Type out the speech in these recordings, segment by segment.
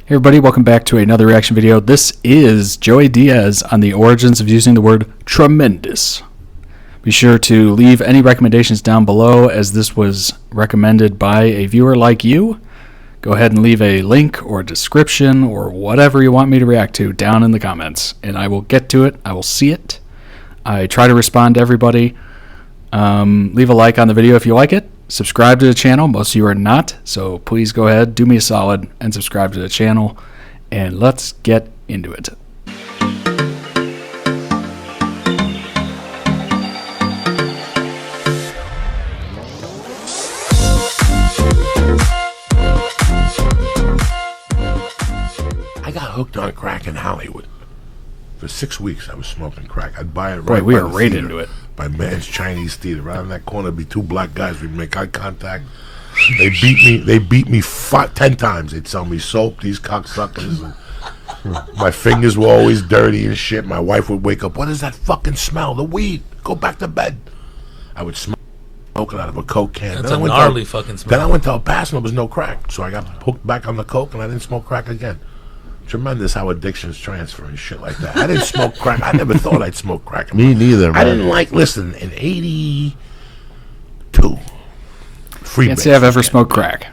Hey everybody, welcome back to another reaction video. This is Joey Diaz on the origins of using the word tremendous. Be sure to leave any recommendations down below, as this was recommended by a viewer like you. Go ahead and leave a link or description or whatever you want me to react to down in the comments, and I will get to it. I will see it. I try to respond to everybody. Leave a like on the video if you like it. Subscribe to the channel. Most of you are not, so please go ahead, do me a solid, and subscribe to the channel, and let's get into it. I got hooked on crack in Hollywood. For 6 weeks, I was smoking crack. I'd buy it right Boy, we by are the right theater, into it. by Man's Chinese Theater. Right in that corner, be two black guys. We'd make eye contact. They beat me 10 times. They'd sell me soap, these cocksuckers. And my fingers were always dirty and shit. My wife would wake up, what is that fucking smell? The weed. Go back to bed. I would smoke it out of a Coke can. That's a gnarly fucking smell. Then I went to El Paso, there was no crack. So I got hooked back on the Coke and I didn't smoke crack again. Tremendous how addictions transfer and shit like that. I didn't smoke crack. I never thought I'd smoke crack. Me neither, man. I didn't listen, in 82, freebase. Can't say I've ever smoked crack.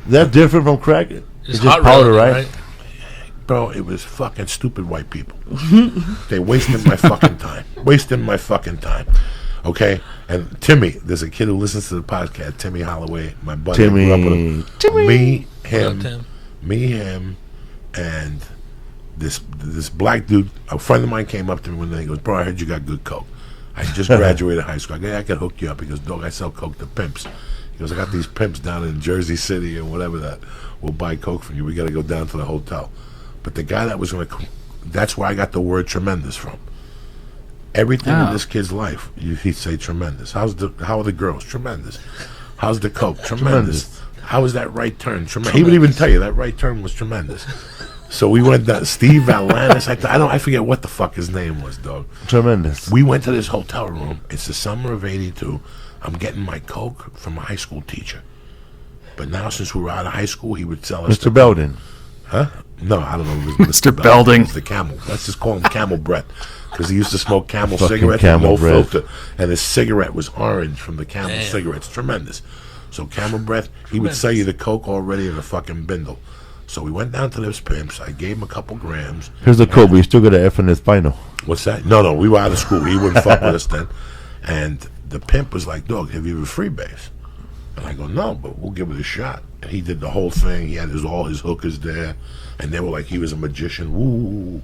That different from crack? It's just hot powder, rolling, right? Bro, it was fucking stupid white people. They wasted my fucking time. Wasting my fucking time. Okay? And Timmy, there's a kid who listens to the podcast, Timmy Holloway, my buddy. I grew up with him. Me, him, and this black dude, a friend of mine came up to me one day. He goes, bro, I heard you got good coke. I just graduated high school. I go, yeah, I can hook you up. He goes, dog, I sell coke to pimps. He goes, I got these pimps down in Jersey City or whatever that will buy coke from you. We got to go down to the hotel. But the guy that was going to, that's where I got the word tremendous from. Everything in this kid's life, he'd say tremendous. How are the girls? Tremendous. How's the coke? Tremendous. How was that right turn? Tremendous. He would even tell you that right turn was tremendous. So we went down, Steve Valanis, I forget what the fuck his name was, dog. Tremendous. We went to this hotel room. It's the summer of 82. I'm getting my coke from a high school teacher. But now, since we were out of high school, he would sell us Mr. Belden. Huh? No, I don't know. It was Mr. Belding. It's the Camel. Let's just call him Camel Breath. Because he used to smoke Camel Fucking cigarettes Camel with no Breath. filter. And his cigarette was orange from the Camel cigarettes. Tremendous. So Camel Breath, he would sell you the coke already in a fucking bindle. So we went down to those pimps. I gave him a couple grams. Here's the code, but you still got an F in his final. What's that? No, we were out of school. He wouldn't fuck with us then. And the pimp was like, dog, have you ever freebase? And I go, no, but we'll give it a shot. And he did the whole thing. He had all his hookers there. And they were like, he was a magician. Woo.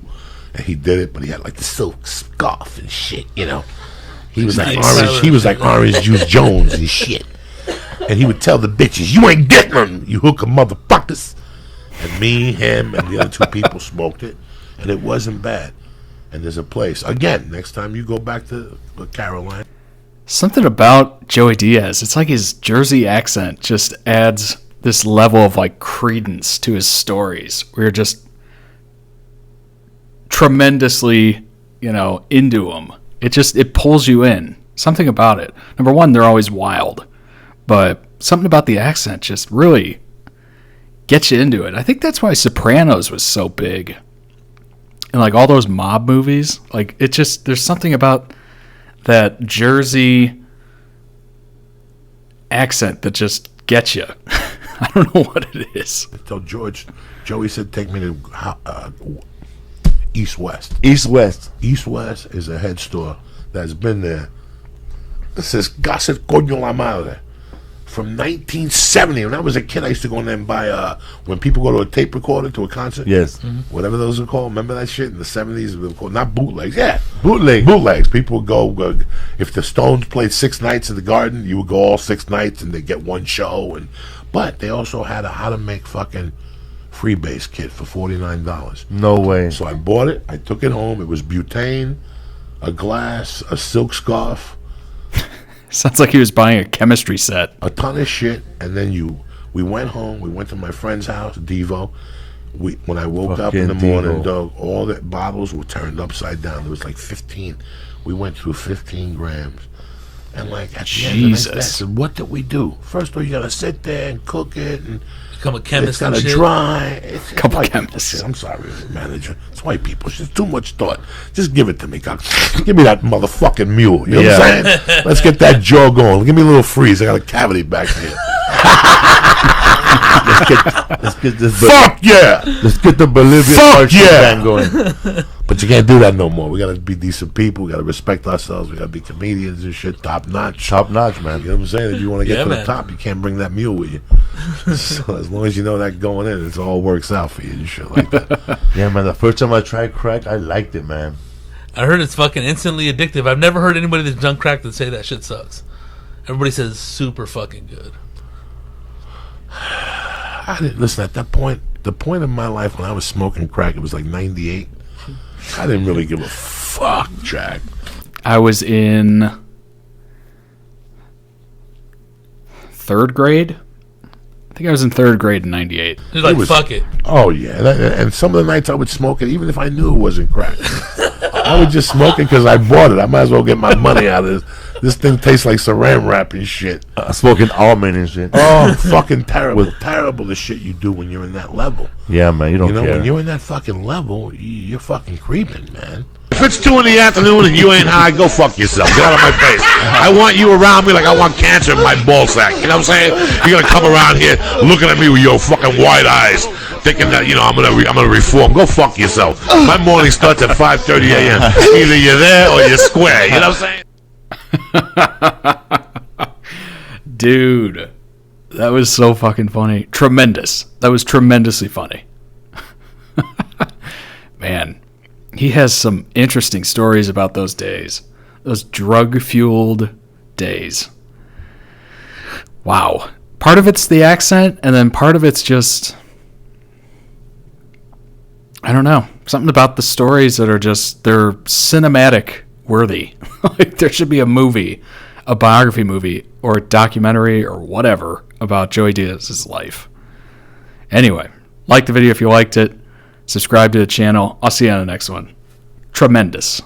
And he did it, but he had like the silk scarf and shit, you know. He was like orange. He was like Orange Juice Jones and shit. And he would tell the bitches, you ain't getting them, you hooker motherfuckers. And me, him, and the other two people smoked it. And it wasn't bad. And there's a place. Again, next time you go back to Caroline. Something about Joey Diaz, it's like his Jersey accent just adds this level of like credence to his stories. We're just tremendously, into them. It pulls you in. Something about it. Number one, they're always wild. But something about the accent just really gets you into it. I think that's why Sopranos was so big. And like all those mob movies, like there's something about that Jersey accent that just gets you. I don't know what it is. So Joey said, take me to East West. East West. East West is a head store that's been there. It says, Gasset Coño la Madre. From 1970, when I was a kid, I used to go in there and buy, when people go to a tape recorder, to a concert. Yes. Whatever those are called. Remember that shit in the 70s? They were called, not bootlegs. Yeah, bootlegs. People would go, if the Stones played 6 nights in the Garden, you would go all 6 nights and they'd get one show. But they also had a how to make fucking freebase kit for $49. No way. So I bought it. I took it home. It was butane, a glass, a silk scarf. Sounds like he was buying a chemistry set. A ton of shit, and then we went home. We went to my friend's house, Devo. When I woke up in the morning, dog, all the bottles were turned upside down. There was like 15. We went through 15 grams. And like at the end of the night, I said, what did we do? First of all, you gotta sit there and cook it, and Become a chemist. It's got and to shit. dry. It's Couple white people chemists. shit. I'm sorry, manager. It's white people shit. It's too much thought. Just give it to me, cock. Give me that motherfucking mule. You know what I'm saying? Let's get that jaw going. Give me a little freeze. I got a cavity back here. Let's get this. Fuck yeah! Let's get the Bolivian Fuck marching yeah! band going. But you can't do that no more. We got to be decent people. We got to respect ourselves. We got to be comedians and shit, top notch. Top notch, man. You know what I'm saying? If you want to get Yeah, to the man. top, you can't bring that mule with you. So as long as you know that going in, it all works out for you and shit like that. Yeah, man. The first time I tried crack, I liked it, man. I heard it's fucking instantly addictive. I've never heard anybody that's done crack that say that shit sucks. Everybody says it's super fucking good. I didn't listen at that point. The point in my life when I was smoking crack, it was like '98. I didn't really give a fuck, Jack. I was in third grade. I think I was in third grade in '98. It's like, was- fuck it. Oh yeah, and some of the nights I would smoke it, even if I knew it wasn't crack. I would just smoke it because I bought it. I might as well get my money out of this. This thing tastes like saran wrap and shit. Smoking almond and shit. Oh, fucking terrible! Terrible the shit you do when you're in that level. Yeah, man. You don't You know, care. when you're in that fucking level, you're fucking creeping, man. If it's 2 in the afternoon and you ain't high, go fuck yourself. Get out of my face. I want you around me like I want cancer in my ball sack. You know what I'm saying? You're gonna come around here looking at me with your fucking wide eyes, thinking that I'm gonna reform. Go fuck yourself. My morning starts at 5:30 a.m. Either you're there or you're square. You know what I'm saying? Dude, that was so fucking funny. Tremendous. That was tremendously funny. Man, he has some interesting stories about those days. Those drug-fueled days. Wow. Part of it's the accent, and then part of it's just, I don't know, something about the stories that are just, they're cinematic worthy. Like there should be a movie, a biography movie, or a documentary, or whatever about Joey Diaz's life. Anyway, like the video if you liked it. Subscribe to the channel. I'll see you on the next one. Tremendous.